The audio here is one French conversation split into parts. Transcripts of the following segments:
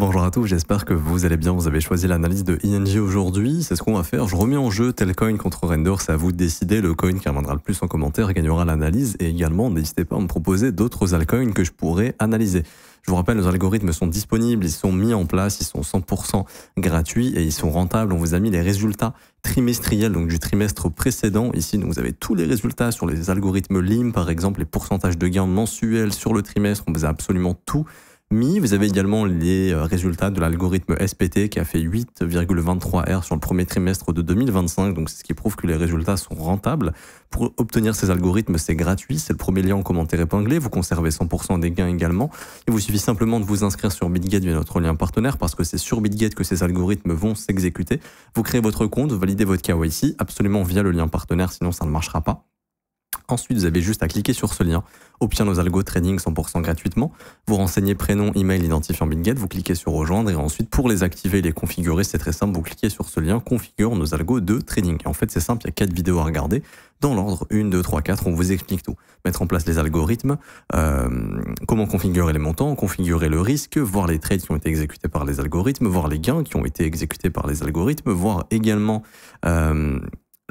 Bonjour à tous, j'espère que vous allez bien. Vous avez choisi l'analyse de ING aujourd'hui. C'est ce qu'on va faire. Je remets en jeu Telcoin contre Render. C'est à vous de décider. Le coin qui reviendra le plus en commentaire gagnera l'analyse. Et également, n'hésitez pas à me proposer d'autres altcoins que je pourrais analyser. Je vous rappelle, nos algorithmes sont disponibles, ils sont mis en place, ils sont 100% gratuits et ils sont rentables. On vous a mis les résultats trimestriels, donc du trimestre précédent. Ici, donc, vous avez tous les résultats sur les algorithmes LIM, par exemple, les pourcentages de gains mensuels sur le trimestre. On vous a absolument tout mis. Vous avez également les résultats de l'algorithme SPT qui a fait 8,23 R sur le premier trimestre de 2025. Donc, c'est ce qui prouve que les résultats sont rentables. Pour obtenir ces algorithmes, c'est gratuit. C'est le premier lien en commentaire épinglé. Vous conservez 100% des gains également. Il vous suffit simplement de vous inscrire sur BitGate via notre lien partenaire parce que c'est sur BitGate que ces algorithmes vont s'exécuter. Vous créez votre compte, vous validez votre KYC absolument via le lien partenaire, sinon ça ne marchera pas. Ensuite, vous avez juste à cliquer sur ce lien, obtenir nos algos trading 100% gratuitement. Vous renseignez prénom, email, identifiant BitGate, vous cliquez sur rejoindre et ensuite pour les activer et les configurer, c'est très simple, vous cliquez sur ce lien, configure nos algos de trading. Et en fait, c'est simple, il y a 4 vidéos à regarder dans l'ordre 1, 2, 3, 4, on vous explique tout. Mettre en place les algorithmes, comment configurer les montants, configurer le risque, voir les trades qui ont été exécutés par les algorithmes, voir les gains qui ont été exécutés par les algorithmes, voir également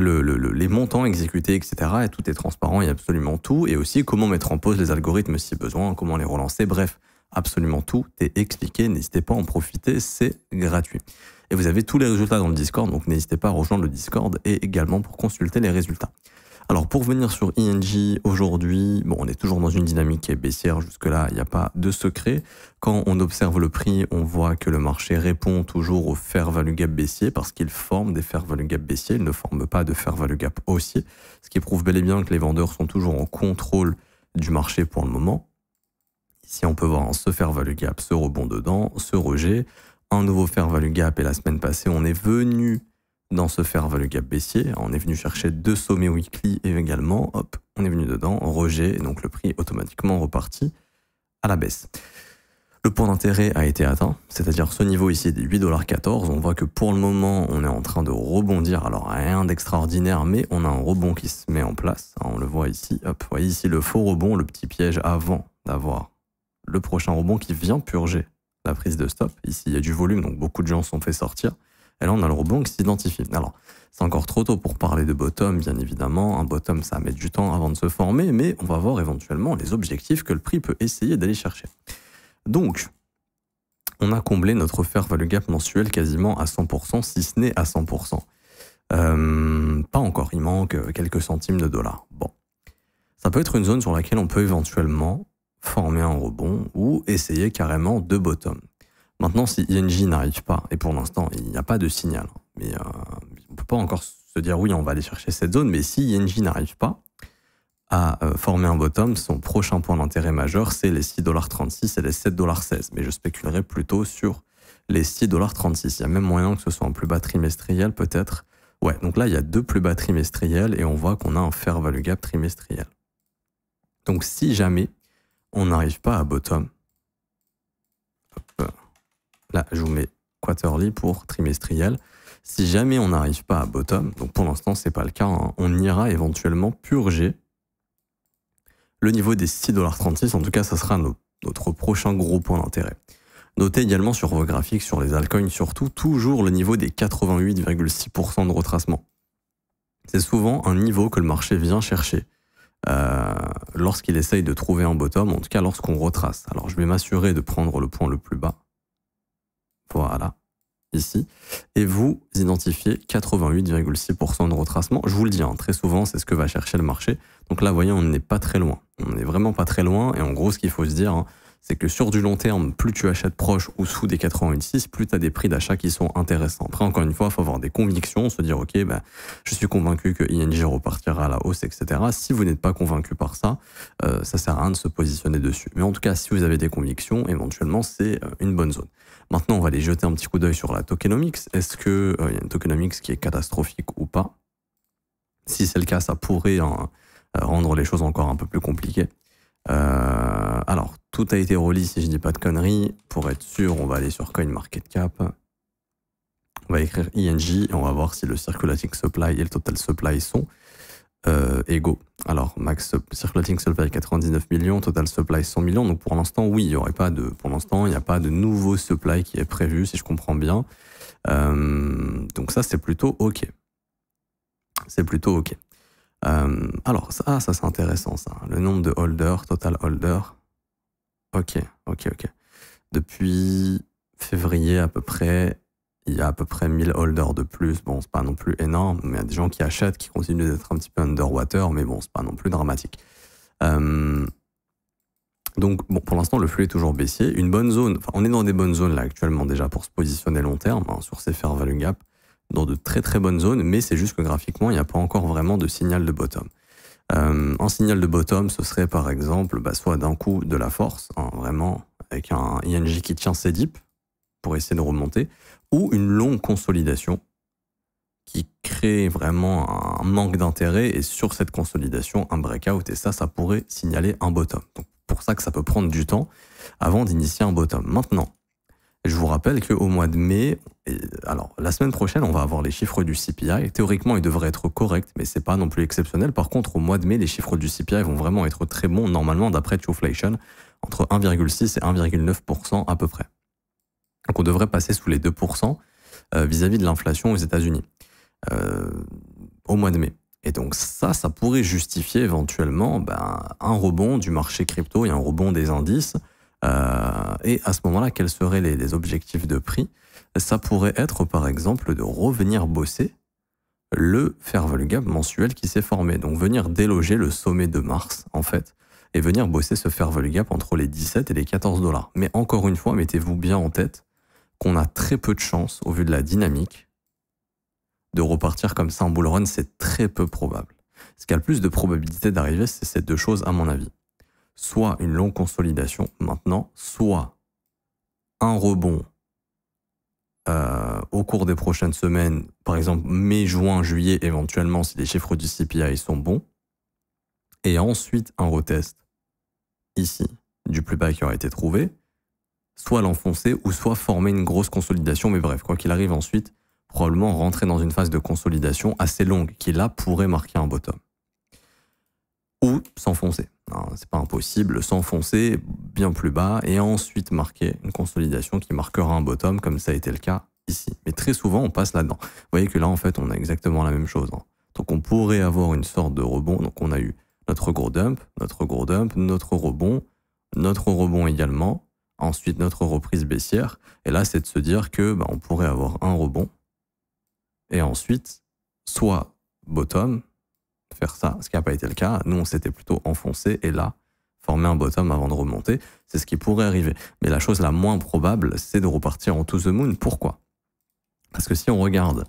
les montants exécutés, etc. Et tout est transparent, il y a absolument tout. Et aussi comment mettre en pause les algorithmes si besoin, comment les relancer. Bref, absolument tout est expliqué. N'hésitez pas à en profiter, c'est gratuit. Et vous avez tous les résultats dans le Discord, donc n'hésitez pas à rejoindre le Discord et également pour consulter les résultats. Alors pour venir sur ING aujourd'hui, bon, on est toujours dans une dynamique qui est baissière, jusque-là il n'y a pas de secret. Quand on observe le prix, on voit que le marché répond toujours au fair value gap baissier parce qu'il forme des fair value gap baissiers, il ne forme pas de fair value gap haussier, ce qui prouve bel et bien que les vendeurs sont toujours en contrôle du marché pour le moment. Ici on peut voir ce fair value gap, ce rebond dedans, ce rejet, un nouveau fair value gap et la semaine passée on est venu dans ce fair value gap baissier, on est venu chercher 2 sommets weekly et également, hop, on est venu dedans, rejet, et donc le prix est automatiquement reparti à la baisse. Le point d'intérêt a été atteint, c'est-à-dire ce niveau ici des 8,14 $. On voit que pour le moment, on est en train de rebondir, alors rien d'extraordinaire, mais on a un rebond qui se met en place. On le voit ici, hop, vous voyez ici le faux rebond, le petit piège avant d'avoir le prochain rebond qui vient purger la prise de stop. Ici, il y a du volume, donc beaucoup de gens se sont fait sortir. Et là, on a le rebond qui s'identifie. Alors, c'est encore trop tôt pour parler de bottom, bien évidemment. Un bottom, ça va mettre du temps avant de se former, mais on va voir éventuellement les objectifs que le prix peut essayer d'aller chercher. Donc, on a comblé notre fair value gap mensuel quasiment à 100%, si ce n'est à 100%. Pas encore, il manque quelques centimes de dollars. Bon, ça peut être une zone sur laquelle on peut éventuellement former un rebond ou essayer carrément de bottom. Maintenant, si ING n'arrive pas, et pour l'instant, il n'y a pas de signal, mais on ne peut pas encore se dire oui, on va aller chercher cette zone, mais si ING n'arrive pas à former un bottom, son prochain point d'intérêt majeur, c'est les 6,36 $ et les 7,16 $. Mais je spéculerai plutôt sur les 6,36 $. Il y a même moyen que ce soit un plus bas trimestriel, peut-être. Ouais, donc là, il y a 2 plus bas trimestriels et on voit qu'on a un fair value gap trimestriel. Donc, si jamais on n'arrive pas à bottom, hop, là, je vous mets quarterly pour trimestriel. Si jamais on n'arrive pas à bottom, donc pour l'instant, c'est pas le cas, hein, on ira éventuellement purger le niveau des 6,36 $. En tout cas, ça sera notre prochain gros point d'intérêt. Notez également sur vos graphiques, sur les altcoins surtout, toujours le niveau des 88,6% de retracement. C'est souvent un niveau que le marché vient chercher lorsqu'il essaye de trouver un bottom, en tout cas lorsqu'on retrace. Alors, je vais m'assurer de prendre le point le plus bas. Voilà, ici. Et vous identifiez 88,6% de retracement. Je vous le dis, hein, très souvent, c'est ce que va chercher le marché. Donc là, vous voyez, on n'est pas très loin. On n'est vraiment pas très loin. Et en gros, ce qu'il faut se dire, hein, c'est que sur du long terme, plus tu achètes proche ou sous des 88,6, plus tu as des prix d'achat qui sont intéressants. Après, encore une fois, il faut avoir des convictions, se dire, OK, je suis convaincu que ING repartira à la hausse, etc. Si vous n'êtes pas convaincu par ça, ça sert à rien de se positionner dessus. Mais en tout cas, si vous avez des convictions, éventuellement, c'est une bonne zone. Maintenant, on va aller jeter un petit coup d'œil sur la tokenomics. Est-ce qu'il y a une tokenomics qui est catastrophique ou pas? Si c'est le cas, ça pourrait rendre les choses encore un peu plus compliquées. Alors, tout a été relié, si je dis pas de conneries. Pour être sûr, on va aller sur CoinMarketCap. On va écrire ING et on va voir si le circulating supply et le total supply sont égaux. Alors, circulating supply 99 millions, total supply 100 millions. Donc pour l'instant, oui, il n'y aurait pas de, pour l'instant, il n'y a pas de nouveau supply qui est prévu, si je comprends bien. Donc ça, c'est plutôt OK. C'est plutôt OK. Alors, ça c'est intéressant, ça. Le nombre de holders, total holders. OK. Depuis février à peu près, il y a à peu près 1000 holders de plus. Bon, c'est pas non plus énorme, mais il y a des gens qui achètent, qui continuent d'être un petit peu underwater, mais bon, c'est pas non plus dramatique. Donc, bon, pour l'instant, le flux est toujours baissier. Une bonne zone, enfin, on est dans des bonnes zones là actuellement déjà pour se positionner long terme sur ces fair value gap, dans de très très bonnes zones, mais c'est juste que graphiquement, il n'y a pas encore vraiment de signal de bottom. Un signal de bottom, ce serait par exemple soit d'un coup de la force, vraiment avec un INJ qui tient ses dips pour essayer de remonter, ou une longue consolidation qui crée vraiment un manque d'intérêt, et sur cette consolidation, un breakout, et ça pourrait signaler un bottom. Donc pour ça que ça peut prendre du temps avant d'initier un bottom. Maintenant, je vous rappelle qu'au mois de mai, alors la semaine prochaine, on va avoir les chiffres du CPI. Théoriquement, ils devraient être corrects, mais c'est pas non plus exceptionnel. Par contre, au mois de mai, les chiffres du CPI vont vraiment être très bons, normalement, d'après Trueflation, entre 1,6 et 1,9% à peu près. Donc on devrait passer sous les 2% vis-à-vis de l'inflation aux États-Unis au mois de mai. Et donc ça pourrait justifier éventuellement un rebond du marché crypto et un rebond des indices. Et à ce moment-là, quels seraient les objectifs de prix? Ça pourrait être, par exemple, de revenir bosser le fair value gap mensuel qui s'est formé. Donc venir déloger le sommet de mars, en fait, et venir bosser ce fair value gap entre les 17 et les 14 $. Mais encore une fois, mettez-vous bien en tête qu'on a très peu de chance, au vu de la dynamique, de repartir comme ça en bull run. C'est très peu probable. Ce qui a le plus de probabilité d'arriver, c'est ces deux choses, à mon avis. Soit une longue consolidation maintenant, soit un rebond au cours des prochaines semaines, par exemple mai, juin, juillet, éventuellement si les chiffres du CPI sont bons, et ensuite un retest ici du plus bas qui aura été trouvé, soit l'enfoncer ou soit former une grosse consolidation, mais bref, quoi qu'il arrive ensuite, probablement rentrer dans une phase de consolidation assez longue qui là pourrait marquer un bottom. Ou s'enfoncer. C'est pas impossible, s'enfoncer bien plus bas et ensuite marquer une consolidation qui marquera un bottom comme ça a été le cas ici. Mais très souvent, on passe là-dedans. Vous voyez que là, en fait, on a exactement la même chose. Donc, on pourrait avoir une sorte de rebond. Donc, on a eu notre gros dump, notre rebond également, ensuite notre reprise baissière. Et là, c'est de se dire que on pourrait avoir un rebond et ensuite, soit bottom, faire ça, ce qui n'a pas été le cas. Nous, on s'était plutôt enfoncé et là, former un bottom avant de remonter, c'est ce qui pourrait arriver. Mais la chose la moins probable, c'est de repartir en to the moon. Pourquoi? Parce que si on regarde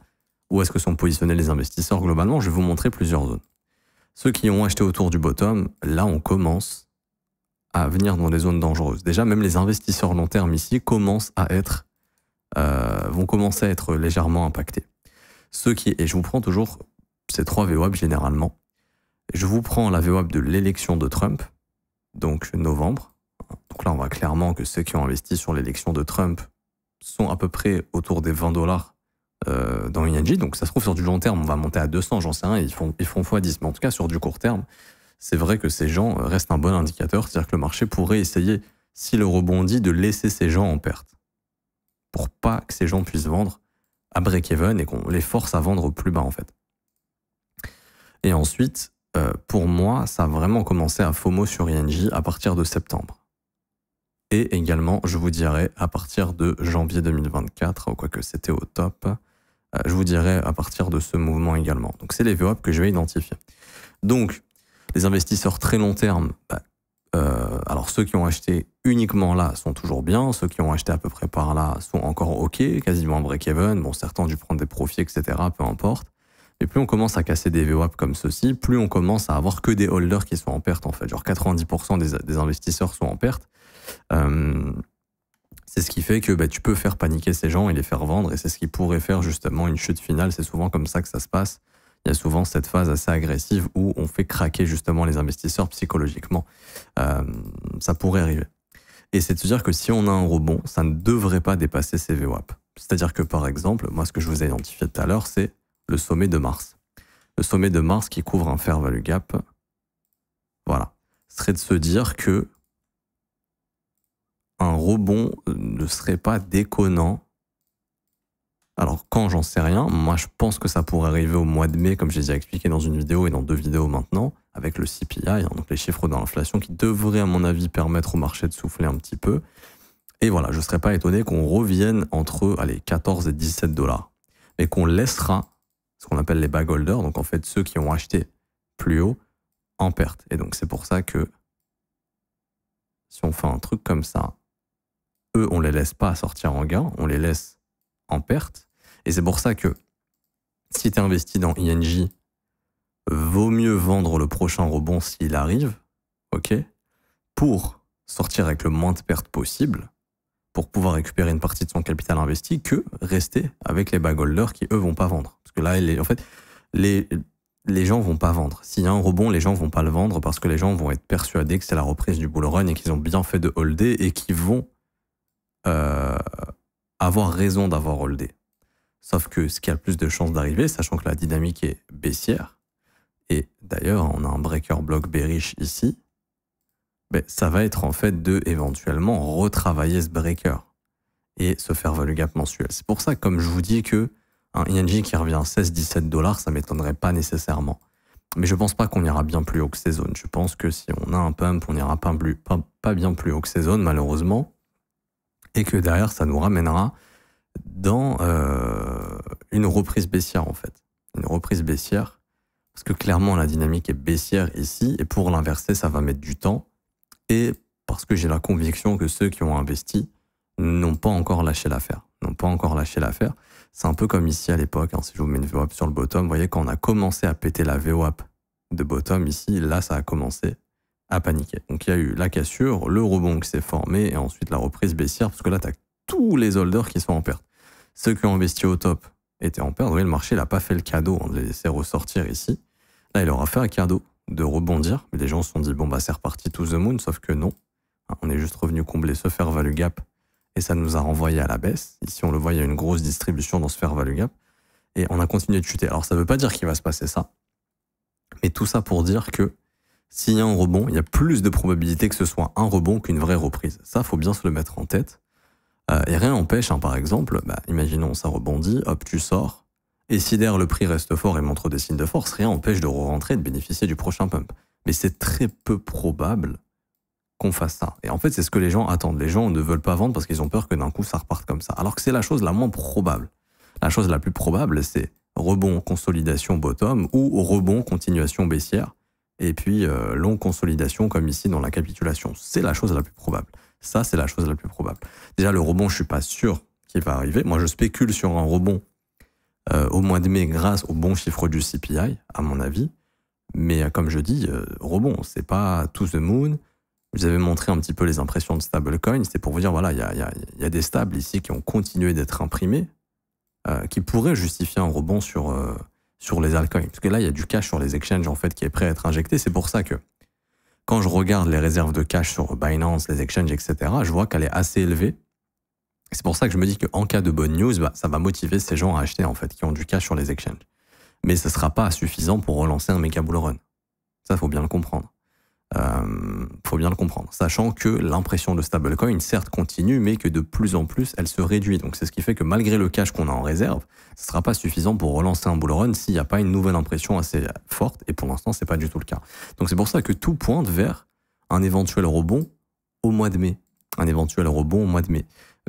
où est-ce que sont positionnés les investisseurs globalement, je vais vous montrer plusieurs zones. Ceux qui ont acheté autour du bottom, là, on commence à venir dans des zones dangereuses. Déjà, même les investisseurs long terme ici commencent à être, vont commencer à être légèrement impactés. Et je vous prends toujours ces 3 VWAP généralement. Je vous prends la VWAP de l'élection de Trump, donc novembre. Donc là, on voit clairement que ceux qui ont investi sur l'élection de Trump sont à peu près autour des 20 $ dans ING. Donc ça se trouve sur du long terme, on va monter à 200, j'en sais rien, ils font x10. Mais en tout cas, sur du court terme, c'est vrai que ces gens restent un bon indicateur. C'est-à-dire que le marché pourrait essayer, s'il rebondit, de laisser ces gens en perte. Pour pas que ces gens puissent vendre à break-even et qu'on les force à vendre plus bas, en fait. Et ensuite, pour moi, ça a vraiment commencé à FOMO sur ING à partir de septembre. Et également, je vous dirais, à partir de janvier 2024, quoique c'était au top, je vous dirais à partir de ce mouvement également. Donc, c'est les VWAP que je vais identifier. Donc, les investisseurs très long terme, alors ceux qui ont acheté uniquement là sont toujours bien, ceux qui ont acheté à peu près par là sont encore OK, quasiment break-even. Bon, certains ont dû prendre des profits, etc., peu importe. Mais plus on commence à casser des VWAP comme ceci, plus on commence à avoir que des holders qui sont en perte, en fait. Genre 90% des investisseurs sont en perte. C'est ce qui fait que tu peux faire paniquer ces gens et les faire vendre, et c'est ce qui pourrait faire justement une chute finale. C'est souvent comme ça que ça se passe. Il y a souvent cette phase assez agressive où on fait craquer justement les investisseurs psychologiquement. Ça pourrait arriver. Et c'est de se dire que si on a un rebond, ça ne devrait pas dépasser ces VWAP. C'est-à-dire que par exemple, moi ce que je vous ai identifié tout à l'heure, c'est le sommet de mars. le sommet de Mars qui couvre un fair value gap, voilà, serait de se dire que un rebond ne serait pas déconnant. Alors quand, j'en sais rien, moi je pense que ça pourrait arriver au mois de mai, comme j'ai déjà expliqué dans une vidéo et dans 2 vidéos maintenant, avec le CPI, donc les chiffres de l'inflation qui devraient à mon avis permettre au marché de souffler un petit peu. Et voilà, je ne serais pas étonné qu'on revienne entre 14 et 17 $, mais qu'on laissera ce qu'on appelle les bag holders, donc en fait ceux qui ont acheté plus haut, en perte. Et donc c'est pour ça que si on fait un truc comme ça, eux, on les laisse pas sortir en gain, on les laisse en perte. Et c'est pour ça que si tu es investi dans INJ, vaut mieux vendre le prochain rebond s'il arrive, ok, pour sortir avec le moins de pertes possible, pour pouvoir récupérer une partie de son capital investi, que rester avec les bag holders qui, eux, vont pas vendre. Parce que là, en fait, les gens vont pas vendre. S'il y a un rebond, les gens vont pas le vendre parce que les gens vont être persuadés que c'est la reprise du bull run et qu'ils ont bien fait de holder et qu'ils vont avoir raison d'avoir holdé. Sauf que ce qui a le plus de chances d'arriver, sachant que la dynamique est baissière, et d'ailleurs on a un breaker block bearish ici, ben, ça va être en fait de éventuellement retravailler ce breaker et se faire value gap mensuel. C'est pour ça que comme je vous dis que un INJ qui revient à 16-17 $, ça m'étonnerait pas nécessairement. Mais je pense pas qu'on ira bien plus haut que ces zones. Je pense que si on a un pump, on n'ira pas bien plus haut que ces zones, malheureusement. Et que derrière, ça nous ramènera dans une reprise baissière, en fait. Une reprise baissière, parce que clairement, la dynamique est baissière ici, et pour l'inverser, ça va mettre du temps. Et parce que j'ai la conviction que ceux qui ont investi n'ont pas encore lâché l'affaire. C'est un peu comme ici à l'époque, hein, si je vous mets une VWAP sur le bottom, vous voyez, quand on a commencé à péter la VWAP de bottom ici, là, ça a commencé à paniquer. Donc il y a eu la cassure, le rebond qui s'est formé, et ensuite la reprise baissière, parce que là, tu as tous les holders qui sont en perte. Ceux qui ont investi au top étaient en perte. Vous voyez, le marché n'a pas fait le cadeau, on les laissé ressortir ici. Là, il aura fait un cadeau de rebondir, mais les gens se sont dit, bon, bah c'est reparti to the moon, sauf que non. On est juste revenu combler ce fair value gap, et ça nous a renvoyé à la baisse. Ici, on le voit, il y a une grosse distribution dans ce fair value gap, et on a continué de chuter. Alors, ça ne veut pas dire qu'il va se passer ça, mais tout ça pour dire que s'il y a un rebond, il y a plus de probabilité que ce soit un rebond qu'une vraie reprise. Ça, faut bien se le mettre en tête. Et rien n'empêche, hein, par exemple, imaginons ça rebondit, hop, tu sors, et si derrière le prix reste fort et montre des signes de force, rien n'empêche de re-rentrer et de bénéficier du prochain pump. Mais c'est très peu probable qu'on fasse ça. Et en fait, c'est ce que les gens attendent. Les gens ne veulent pas vendre parce qu'ils ont peur que d'un coup, ça reparte comme ça. Alors que c'est la chose la moins probable. La chose la plus probable, c'est rebond, consolidation, bottom, ou rebond, continuation baissière, et puis longue consolidation comme ici dans la capitulation. C'est la chose la plus probable. Ça, c'est la chose la plus probable. Déjà, le rebond, je suis pas sûr qu'il va arriver. Moi, je spécule sur un rebond au mois de mai grâce au bon chiffre du CPI, à mon avis. Mais comme je dis, rebond, c'est pas to the moon. Je vous avais montré un petit peu les impressions de stablecoin. C'était pour vous dire, voilà, il y a des stables ici qui ont continué d'être imprimés, qui pourraient justifier un rebond sur les altcoins. Parce que là, il y a du cash sur les exchanges en fait qui est prêt à être injecté. C'est pour ça que quand je regarde les réserves de cash sur Binance, les exchanges, etc., je vois qu'elle est assez élevée. C'est pour ça que je me dis qu'en cas de bonne news, ça va motiver ces gens à acheter en fait, qui ont du cash sur les exchanges. Mais ce ne sera pas suffisant pour relancer un méga bull run. Ça, faut bien le comprendre. Sachant que l'impression de stablecoin, certes, continue, mais que de plus en plus, elle se réduit. Donc, c'est ce qui fait que malgré le cash qu'on a en réserve, ce ne sera pas suffisant pour relancer un bull run s'il n'y a pas une nouvelle impression assez forte. Et pour l'instant, ce n'est pas du tout le cas. Donc, c'est pour ça que tout pointe vers un éventuel rebond au mois de mai.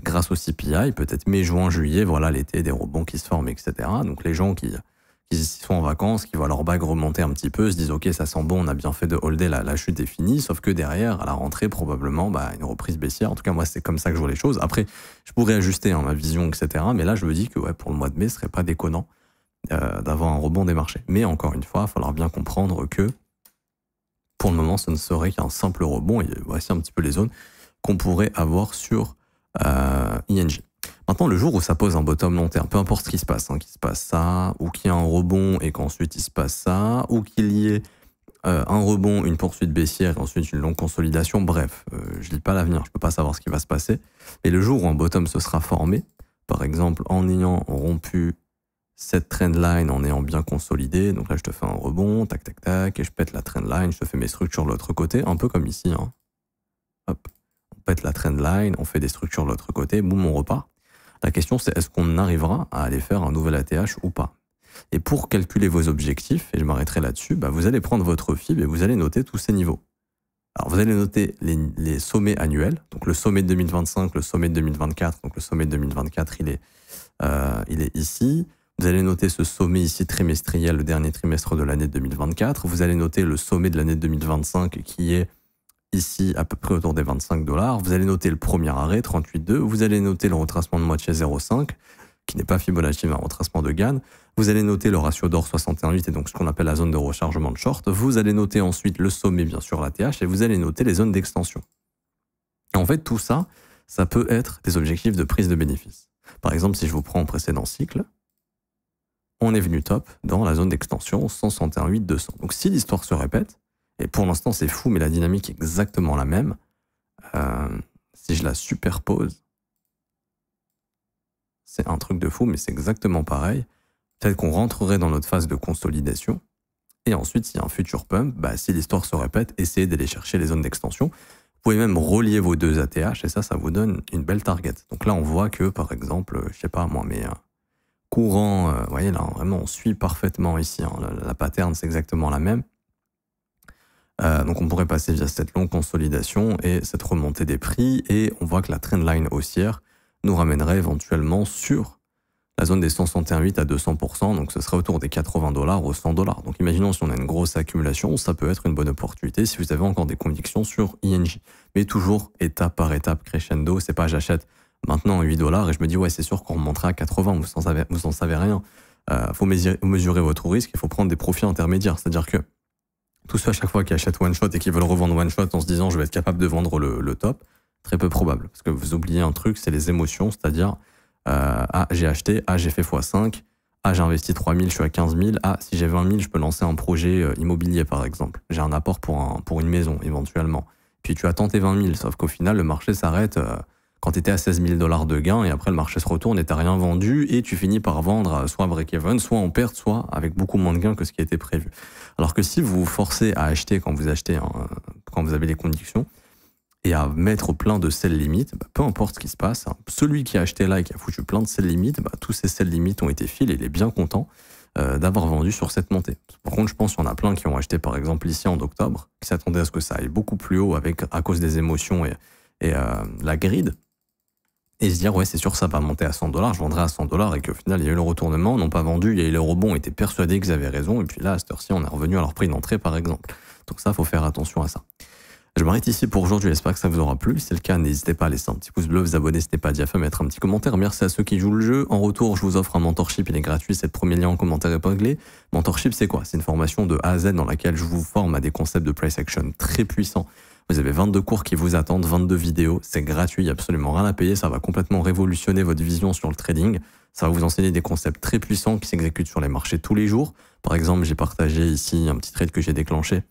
Grâce au CPI, peut-être mai, juin, juillet, voilà, l'été, des rebonds qui se forment, etc. Donc, les gens qui sont en vacances, qui voient leur bague remonter un petit peu, se disent ok, ça sent bon, on a bien fait de holder, la chute est finie, sauf que derrière, à la rentrée, probablement une reprise baissière. En tout cas, moi, c'est comme ça que je vois les choses. Après, je pourrais ajuster ma vision, etc. Mais là, je me dis que pour le mois de mai, ce serait pas déconnant d'avoir un rebond des marchés. Mais encore une fois, il va falloir bien comprendre que pour le moment, ce ne serait qu'un simple rebond. Et voici un petit peu les zones qu'on pourrait avoir sur INJ. Maintenant, le jour où ça pose un bottom long terme, peu importe ce qui se passe, qu'il se passe ça, ou qu'il y ait un rebond et qu'ensuite il se passe ça, ou qu'il y ait un rebond, une poursuite baissière et ensuite une longue consolidation, bref, je lis pas l'avenir, je peux pas savoir ce qui va se passer. Et le jour où un bottom se sera formé, par exemple en ayant rompu cette trendline en ayant bien consolidé. Donc là, je te fais un rebond, tac, tac, tac, et je pète la trendline, je te fais mes structures de l'autre côté, un peu comme ici. Hein. Hop, on pète la trendline, on fait des structures de l'autre côté, boum, on repart. La question, c'est est-ce qu'on arrivera à aller faire un nouvel ATH ou pas? Et pour calculer vos objectifs, et je m'arrêterai là-dessus, bah vous allez prendre votre FIB et vous allez noter tous ces niveaux. Alors, vous allez noter les sommets annuels, donc le sommet de 2025, le sommet de 2024, donc le sommet de 2024, il est ici. Vous allez noter ce sommet ici trimestriel, le dernier trimestre de l'année 2024. Vous allez noter le sommet de l'année 2025 qui est ici à peu près autour des 25 $. Vous allez noter le premier arrêt, 38,2. Vous allez noter le retracement de moitié 0,5, qui n'est pas Fibonacci, mais un retracement de Gann. Vous allez noter le ratio d'or 61,8 et donc ce qu'on appelle la zone de rechargement de short. Vous allez noter ensuite le sommet, bien sûr, l'ATH, et vous allez noter les zones d'extension. Et en fait, tout ça, ça peut être des objectifs de prise de bénéfice. Par exemple, si je vous prends en précédent cycle, on est venu top dans la zone d'extension 161,8-200. Donc si l'histoire se répète, et pour l'instant c'est fou, mais la dynamique est exactement la même, si je la superpose, c'est un truc de fou, mais c'est exactement pareil. Peut-être qu'on rentrerait dans notre phase de consolidation, et ensuite s'il y a un futur pump, bah, si l'histoire se répète, essayez d'aller chercher les zones d'extension. Vous pouvez même relier vos deux ATH, et ça vous donne une belle target. Donc là on voit que par exemple, je sais pas moi, mais... courant, vous voyez là, vraiment on suit parfaitement ici, hein, la pattern c'est exactement la même. Donc on pourrait passer via cette longue consolidation et cette remontée des prix, et on voit que la trendline haussière nous ramènerait éventuellement sur la zone des 161,8 à 200%, donc ce serait autour des 80 $ aux 100 $. Donc imaginons si on a une grosse accumulation, ça peut être une bonne opportunité si vous avez encore des convictions sur INJ. Mais toujours étape par étape, crescendo, c'est pas j'achète maintenant 8 $ et je me dis ouais c'est sûr qu'on remontera à 80, vous en savez rien. Faut mesurer votre risque, il faut prendre des profits intermédiaires, c'est-à-dire que tous ceux à chaque fois qui achètent one shot et qui veulent revendre one shot en se disant je vais être capable de vendre le top, très peu probable, parce que vous oubliez un truc, c'est les émotions, c'est-à-dire ah j'ai acheté, ah j'ai fait x5, ah j'ai investi 3 000, je suis à 15 000, ah si j'ai 20 000 je peux lancer un projet immobilier par exemple, j'ai un apport pour une maison éventuellement, puis tu as tenté 20 000, sauf qu'au final le marché s'arrête quand tu étais à 16 000 $ de gain, et après le marché se retourne et tu n'as rien vendu, et tu finis par vendre soit break-even, soit en perte, soit avec beaucoup moins de gains que ce qui était prévu. Alors que si vous vous forcez à acheter quand vous achetez, quand vous avez les conditions, et à mettre plein de sell limites, bah, peu importe ce qui se passe, hein, celui qui a acheté là et qui a foutu plein de sell limites, bah, tous ces sell limites ont été files et il est bien content d'avoir vendu sur cette montée. Par contre, je pense qu'il y en a plein qui ont acheté par exemple ici en octobre, qui s'attendaient à ce que ça aille beaucoup plus haut à cause des émotions et la grid, et se dire ouais c'est sûr ça va monter à 100 $, je vendrai à 100 $, et qu'au final il y a eu le retournement, n'ont pas vendu, il y a eu le rebond, étaient persuadés qu'ils avaient raison, et puis là à cette heure-ci on est revenu à leur prix d'entrée par exemple. Donc ça faut faire attention à ça. Je m'arrête ici pour aujourd'hui, j'espère que ça vous aura plu. Si c'est le cas, n'hésitez pas à laisser un petit pouce bleu, vous abonner si ce n'est pas déjà fait, mettre un petit commentaire. Merci à ceux qui jouent le jeu. En retour, je vous offre un mentorship, il est gratuit, c'est le premier lien en commentaire épinglé. Mentorship, c'est quoi? C'est une formation de A à Z dans laquelle je vous forme à des concepts de price action très puissants. Vous avez 22 cours qui vous attendent, 22 vidéos, c'est gratuit, il n'y a absolument rien à payer, ça va complètement révolutionner votre vision sur le trading. Ça va vous enseigner des concepts très puissants qui s'exécutent sur les marchés tous les jours. Par exemple, j'ai partagé ici un petit trade que j'ai déclenché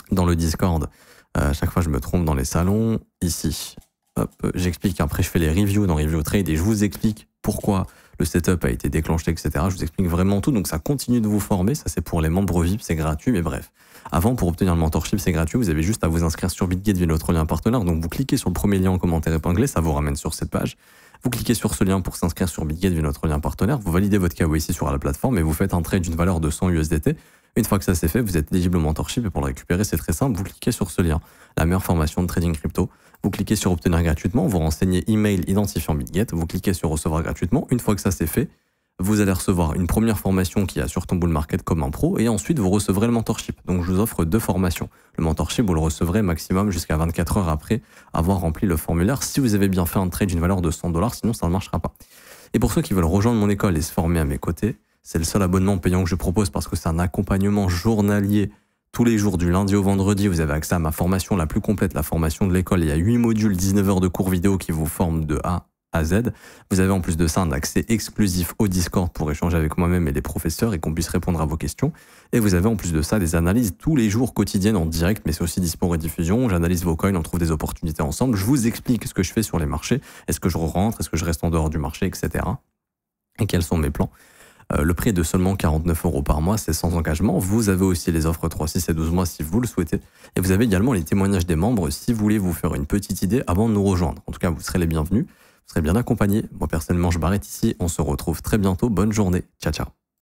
dans le Discord. À chaque fois, je me trompe dans les salons. Ici, hop, j'explique. Après, je fais les reviews dans Review Trade et je vous explique pourquoi le setup a été déclenché, etc. Je vous explique vraiment tout. Donc, ça continue de vous former. Ça, c'est pour les membres VIP, c'est gratuit. Mais bref, avant, pour obtenir le mentorship, c'est gratuit. Vous avez juste à vous inscrire sur Bitget via notre lien partenaire. Donc, vous cliquez sur le premier lien en commentaire épinglé. Ça vous ramène sur cette page. Vous cliquez sur ce lien pour s'inscrire sur Bitget via notre lien partenaire. Vous validez votre KYC sur la plateforme et vous faites un trade d'une valeur de 100 USDT. Une fois que ça c'est fait, vous êtes éligible au mentorship et pour le récupérer, c'est très simple. Vous cliquez sur ce lien, la meilleure formation de trading crypto. Vous cliquez sur obtenir gratuitement, vous renseignez email identifiant Bitget, vous cliquez sur recevoir gratuitement. Une fois que ça c'est fait, vous allez recevoir une première formation qui est sur ton bull market comme un pro et ensuite vous recevrez le mentorship. Donc je vous offre 2 formations. Le mentorship, vous le recevrez maximum jusqu'à 24 heures après avoir rempli le formulaire si vous avez bien fait un trade d'une valeur de 100 $, sinon ça ne marchera pas. Et pour ceux qui veulent rejoindre mon école et se former à mes côtés, c'est le seul abonnement payant que je propose parce que c'est un accompagnement journalier tous les jours du lundi au vendredi. Vous avez accès à ma formation la plus complète, la formation de l'école. Il y a 8 modules, 19 heures de cours vidéo qui vous forment de A à Z. Vous avez en plus de ça un accès exclusif au Discord pour échanger avec moi-même et les professeurs et qu'on puisse répondre à vos questions. Et vous avez en plus de ça des analyses tous les jours quotidiennes en direct, mais c'est aussi dispo en rediffusion. J'analyse vos coins, on trouve des opportunités ensemble. Je vous explique ce que je fais sur les marchés. Est-ce que je rentre, est-ce que je reste en dehors du marché, etc. Et quels sont mes plans. Le prix est de seulement 49 € par mois, c'est sans engagement. Vous avez aussi les offres 3, 6 et 12 mois si vous le souhaitez. Et vous avez également les témoignages des membres si vous voulez vous faire une petite idée avant de nous rejoindre. En tout cas, vous serez les bienvenus, vous serez bien accompagnés. Moi, personnellement, je m'arrête ici. On se retrouve très bientôt. Bonne journée. Ciao, ciao.